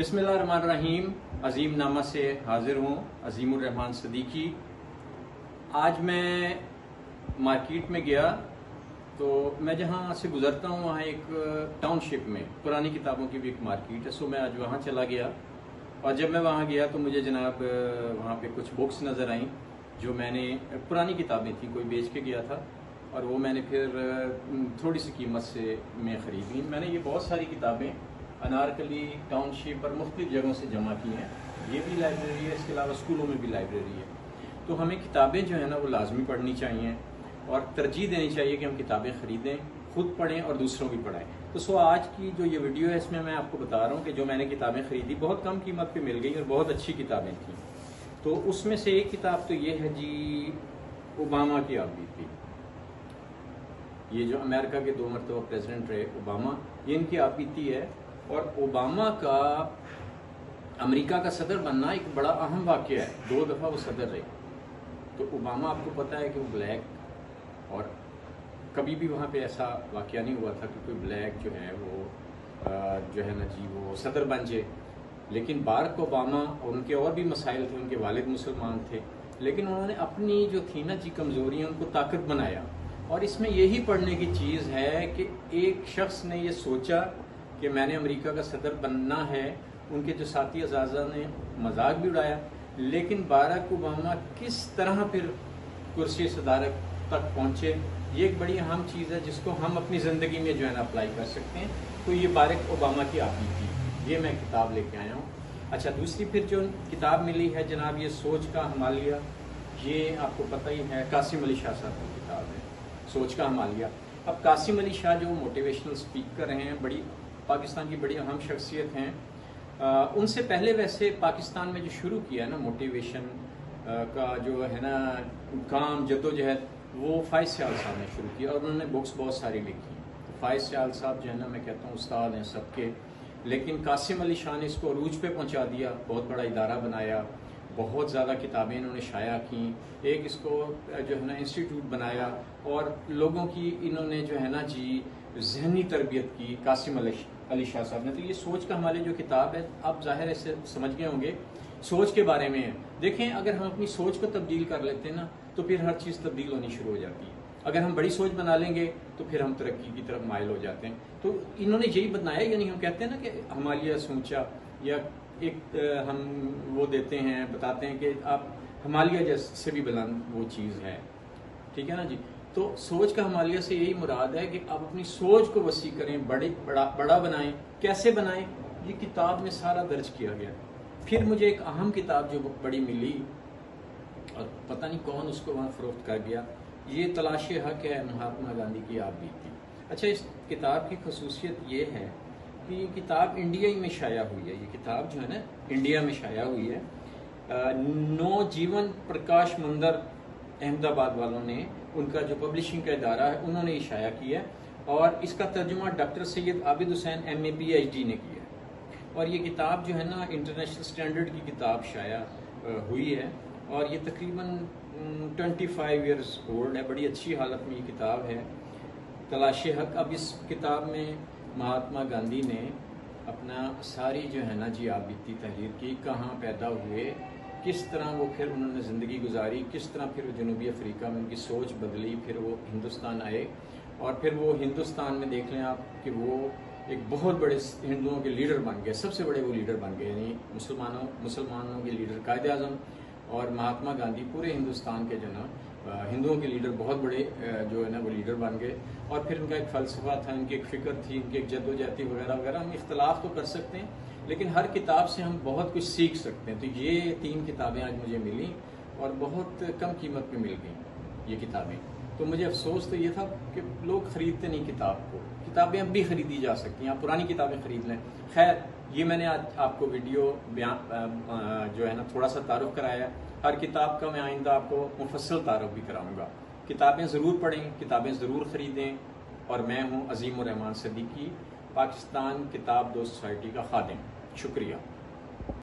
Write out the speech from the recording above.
बिस्मिल्लाहिर्रहमानिर्रहीम। अजीम नामा से हाजिर हूँ, अजीम उर-रहमान सदीकी। आज मैं मार्केट में गया तो मैं जहाँ से गुज़रता हूँ वहाँ एक टाउनशिप में पुरानी किताबों की भी एक मार्केट है। सो मैं आज वहाँ चला गया और जब मैं वहाँ गया तो मुझे जनाब वहाँ पे कुछ बुक्स नज़र आईं जो मैंने पुरानी किताबें थी, कोई बेच के गया था और वो मैंने फिर थोड़ी सी कीमत से मैं ख़रीद ली। मैंने ये बहुत सारी किताबें अनारकली टाउनशिप और मुख्तलिफ़ जगहों से जमा की हैं। ये भी लाइब्रेरी है, इसके अलावा स्कूलों में भी लाइब्रेरी है। तो हमें किताबें जो है ना वो लाजमी पढ़नी चाहिए और तरजीह देनी चाहिए कि हम किताबें ख़रीदें, खुद पढ़ें और दूसरों की पढ़ाएं। तो आज की जो ये वीडियो है इसमें मैं आपको बता रहा हूँ कि जो मैंने किताबें ख़रीदी बहुत कम कीमत पे मिल गई और बहुत अच्छी किताबें थी। तो उसमें से एक किताब तो ये है जी, ओबामा की आप बीती। ये जो अमेरिका के 2 मरतबा प्रेसिडेंट रहे ओबामा, ये इनकी आप बीती है। और ओबामा का अमेरिका का सदर बनना एक बड़ा अहम वाक़या है। 2 दफ़ा वो सदर रहे। तो ओबामा आपको पता है कि वो ब्लैक, और कभी भी वहाँ पे ऐसा वाक़या नहीं हुआ था कि कोई ब्लैक जो है वो जो है ना जी वो सदर बन जाए। लेकिन बारक ओबामा और उनके और भी मसाइल थे, उनके वालिद मुसलमान थे, लेकिन उन्होंने अपनी जो थी ना जी कमज़ोरियाँ उनको ताकत बनाया। और इसमें यही पढ़ने की चीज़ है कि एक शख्स ने ये सोचा कि मैंने अमेरिका का सदर बनना है। उनके जो साथी अज़ाज़ा ने मजाक भी उड़ाया, लेकिन बारक ओबामा किस तरह फिर कुर्सी सदारत तक पहुँचे, ये एक बड़ी अहम चीज़ है जिसको हम अपनी ज़िंदगी में जो है ना अप्लाई कर सकते हैं। तो ये बारक ओबामा की आप थी, ये मैं किताब लेके आया हूँ। अच्छा, दूसरी फिर जो किताब मिली है जनाब, ये सोच का हिमालय। ये आपको पता ही है, कासिम अली शाह साहब की किताब है, सोच का हिमालय। अब कासिम अली शाह जो मोटिवेशनल स्पीकर हैं, बड़ी पाकिस्तान की बड़ी अहम शख्सियत हैं। उनसे पहले वैसे पाकिस्तान में जो शुरू किया है ना मोटिवेशन का जो है ना काम जद्दोजहद, वो फ़ाइज़ सियाल साहब ने शुरू किया और उन्होंने बुक्स बहुत सारी लिखी। तो फ़ाइज़ सियाल साहब जो है ना, मैं कहता हूँ उस्ताद हैं सबके। लेकिन कासिम अली शाह ने इसको अरूज पे पहुँचा दिया, बहुत बड़ा इदारा बनाया, बहुत ज़्यादा किताबें इन्होंने शाया की, एक इसको जो है ना इंस्टीट्यूट बनाया और लोगों की इन्होंने जो है ना जी ज़हनी तरबियत की कासिम अली शाह साहब ने। तो ये सोच का हमारी जो किताब है, आप ज़ाहिर है इसे समझ गए होंगे, सोच के बारे में है। देखें, अगर हम अपनी सोच को तब्दील कर लेते हैं ना तो फिर हर चीज़ तब्दील होनी शुरू हो जाती है। अगर हम बड़ी सोच बना लेंगे तो फिर हम तरक्की की तरफ माइल हो जाते हैं। तो इन्होंने यही बनाया, यानी हम कहते हैं ना कि हिमालय सोचा, या एक हम वो देते हैं, बताते हैं कि आप हिमालय जैसे भी बुलंद वो चीज़ है, ठीक है ना जी। तो सोच का हिमालय से यही मुराद है कि आप अपनी सोच को वसी करें, बड़ा बनाएं। कैसे बनाएं, ये किताब में सारा दर्ज किया गया। फिर मुझे एक अहम किताब जो बड़ी मिली और पता नहीं कौन उसको वहाँ फ़रोख्त कर गया, ये तलाश हक है, महात्मा गांधी की आप बीती। अच्छा, इस किताब की खसूसियत ये है कि ये किताब इंडिया ही में शाया हुई है। ये किताब जो है ना इंडिया में शाया हुई है। नवजीवन प्रकाश मंदिर अहमदाबाद वालों ने, उनका जो पब्लिशिंग का इदारा है, उन्होंने ये शाया किया है और इसका तर्जुमा doctor Syed Abid Hussain MA PhD ने किया है। और ये किताब जो है ना इंटरनेशनल स्टैंडर्ड की किताब शाया हुई है और ये तकरीबन 25 ईयर्स ओल्ड है। बड़ी अच्छी हालत में ये किताब है, तलाश हक। अब इस किताब में महात्मा गांधी ने अपना सारी जो है ना जी आप बीती तहरीर की, कहाँ पैदा हुए, किस तरह वो फिर उन्होंने ज़िंदगी गुजारी, किस तरह फिर जनूबी अफ्रीका में उनकी सोच बदली, फिर वो हिंदुस्तान आए और फिर वो हिंदुस्तान में देख लें आप कि वो एक बहुत बड़े हिंदुओं के लीडर बन गए, सबसे बड़े वो लीडर बन गए, यानी मुसलमानों के लीडर कायदे आज़म। और महात्मा गांधी पूरे हिंदुस्तान के जो ना हिंदुओं के लीडर, बहुत बड़े जो है ना वो लीडर बन गए। और फिर उनका एक फ़लसफ़ा था, उनकी एक फ़िक्र थी, उनकी एक जद्दोजहदी वगैरह वगैरह। हम इख्तलाफ तो कर सकते हैं, लेकिन हर किताब से हम बहुत कुछ सीख सकते हैं। तो ये 3 किताबें आज मुझे मिली और बहुत कम कीमत पे मिल गई ये किताबें। तो मुझे अफसोस तो ये था कि लोग ख़रीदते नहीं किताब को। किताबें अब भी ख़रीदी जा सकती हैं, आप पुरानी किताबें ख़रीद लें। खैर, ये मैंने आज आपको वीडियो जो है ना थोड़ा सा तारुफ कराया। हर किताब का मैं आइंदा आपको मुफस्सल तारुफ भी कराऊंगा। किताबें ज़रूर पढ़ें, किताबें ज़रूर ख़रीदें। और मैं हूँ अजीम उर-रहमान सदीकी, पाकिस्तान किताब दोस्त सोसाइटी का खादिम। शुक्रिया।